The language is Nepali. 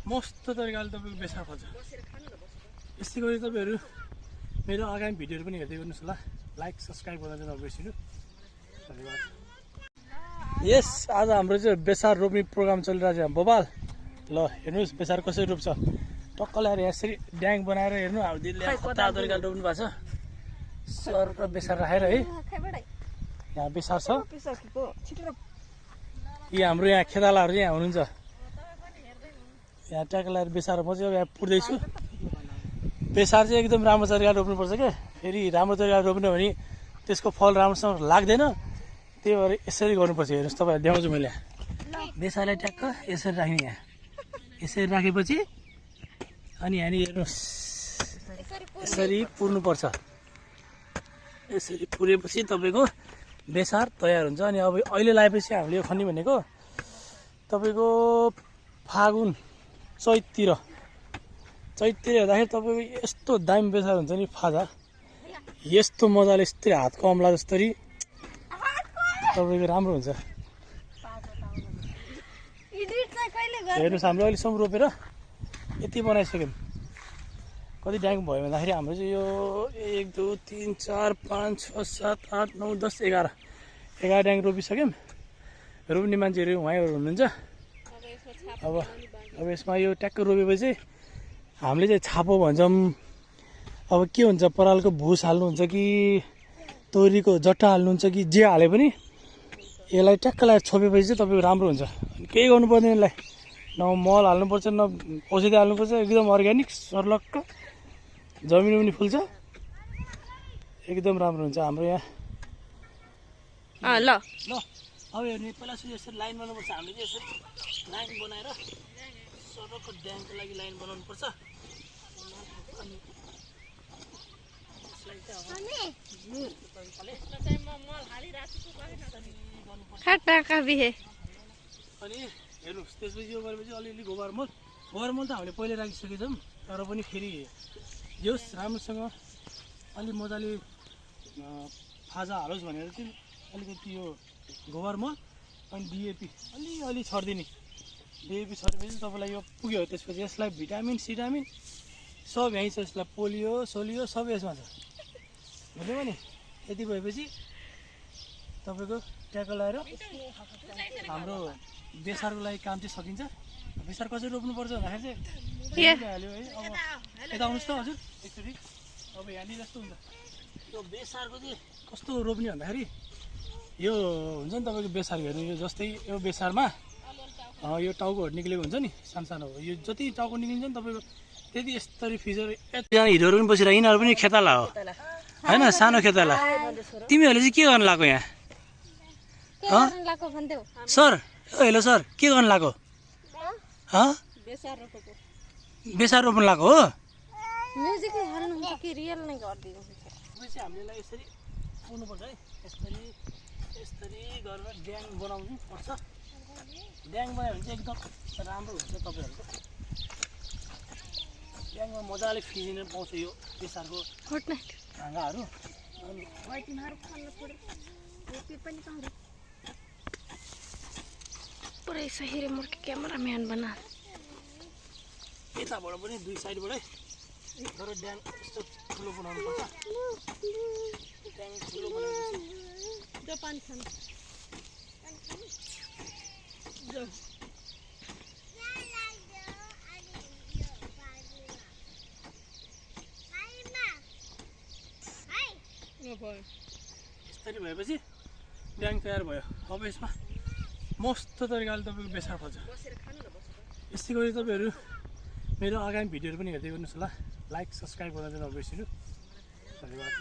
मस्त तरिकाले तपाईँको बेसार फल्छ। यस्तै गरी तपाईँहरू मेरो आगामी भिडियोहरू पनि हेर्दै गर्नुहोस् होला। लाइक सब्सक्राइब गर्न चाहिँ नबिर्सिनु। धन्यवाद। यस आज हाम्रो चाहिँ बेसार रोप्ने प्रोग्राम चलिरहेको छ बबाल। ल हेर्नुहोस् बेसार कसरी रोप्छ। टक्क ल्याएर यसरी ड्याङ बनाएर हेर्नु अब दिदीले खतरा तरिकाले रोप्नु भएको छ। सर र बेसार राखेर है यहाँ बेसार छ। यी हाम्रो यहाँ खेतालाहरू यहाँ हुनुहुन्छ। यहाँ ट्याक लगाएर बेसार म चाहिँ यहाँ पुर्दैछु। बेसार चाहिँ एकदम राम्रो तरिकाले रोप्नुपर्छ क्या। फेरि राम्रो तरिकाले रोप्नु भने त्यसको फल राम्रोसँग लाग्दैन। त्यही भएर यसरी गर्नुपर्छ। हेर्नुहोस् तपाईँलाई देखाउँछु मैले। बेसारलाई ट्याक्क यसरी राख्ने यहाँ यसरी राखेपछि अनि यहाँनिर हेर्नुहोस् यसरी पुर्नुपर्छ। यसरी पुरेपछि तपाईँको बेसार तयार हुन्छ। अनि अब अहिले लगाएपछि हामीले यो खन्ने भनेको तपाईँको फागुन चैततिर हेर्दाखेरि तपाईँको यस्तो दामी बेसार हुन्छ नि। फाजा यस्तो मजाले यस्तै हातको अम्ला जस्तरी तपाईँको राम्रो हुन्छ। हेर्नुहोस् हाम्रो अहिलेसम्म रोपेर यति बनाइसक्यौँ। कति ड्याङ भयो भन्दाखेरि हाम्रो चाहिँ यो 1 2 3 4 5 6 7 8 9 10 11 ड्याङ रोपिसक्यौँ। रोप्ने मान्छेहरू उहाँहरू हुनुहुन्छ। अब यसमा यो ट्याक्क रोपेपछि हामीले चाहिँ छापो भन्छौँ। अब के हुन्छ परालको भुस हाल्नुहुन्छ कि तोरीको जट्टा हाल्नुहुन्छ कि जे हाले पनि यसलाई ट्याक्क लगाएर छोपेपछि चाहिँ तपाईँको राम्रो हुन्छ। केही गर्नु पर्दैन यसलाई। न मल हाल्नुपर्छ न औषधी हाल्नुपर्छ। एकदम अर्ग्यानिक सर्लक्क जमिन पनि फुल्छ। एकदम राम्रो हुन्छ हाम्रो यहाँ। ल अब हेर्ने पहिला सुरु यसरी लाइन बनाउनुपर्छ। हामीले चाहिँ यसरी लाइन बनाएर सर्लक्क ड्याङको लागि लाइन बनाउनुपर्छ। अनि अनि हेर्नुहोस् त्यसपछि यो गरेपछि अलिअलि गोबर मल त हामीले पहिल्यै राखिसकेको छौँ। तर पनि फेरि होस् राम्रोसँग अलि मजाले फाजा हालोस् भनेर चाहिँ अलिकति यो गोबर मल अनि डिएपी अलिअलि छरिदिने। डिएपी छरेपछि तपाईँलाई यो पुग्यो। त्यसपछि यसलाई भिटामिन सिटामिन सब यहीँ छ। यसलाई पोलियो सोलियो सब यसमा छ। बुझ्नुभयो नि। यति भएपछि तपाईँको ट्याक्क लगाएर हाम्रो बेसारको लागि काम चाहिँ सकिन्छ। बेसार कसरी रोप्नुपर्छ भन्दाखेरि चाहिँ हाल्यो है। अब यता आउनुहोस् त हजुर एकचोटि। अब यहाँनिर यस्तो हुन्छ यो बेसारको चाहिँ कस्तो रोप्ने भन्दाखेरि यो हुन्छ नि तपाईँको बेसार हेर्नु। यो जस्तै यो बेसारमा यो टाउकोहरू निक्लेको हुन्छ नि सानो सानो यो जति टाउको निक्लिन्छ नि तपाईँको त्यति यस्तरी फिचर। यतिजना हिरोहरू पनि बसिरहेको यिनीहरू पनि खेताला हो होइन सानो खेताला। तिमीहरूले चाहिँ के गर्नु लाग्यो यहाँ सर? हेलो सर के गर्नु लाग्यो? बेसार रोप्नु लाग्यो हो? हामीले यसरी पुर्नुपर्छ है। यस्तरी गरेर ड्याङ बनाउनु पर्छ। ड्याङ बनायो भने चाहिँ एकदम राम्रो हुन्छ तपाईँहरूको। ड्याङमा मजाले फिजिन पाउँछ यो बेसारको ढाङ्गाहरू। पुरै सही रे मोर क्यामेराम्यान बना। यताबाट पनि दुई साइडबाटै तर ड्याङ यस्तो ठुलो बनाउनु पर्छ। ड्याङ ठुलो बनाएपछि पानी खानु यसरी भएपछि ड्याङ तयार भयो। अब यसमा मस्त तरिकाले तपाईँको बेसार फल्छ। यस्तै गरी तपाईँहरू मेरो आगामी भिडियोहरू पनि हेर्दै गर्नुहोस् होला। लाइक सब्सक्राइब गर्न चाहिँ नबिर्सिनु। धन्यवाद।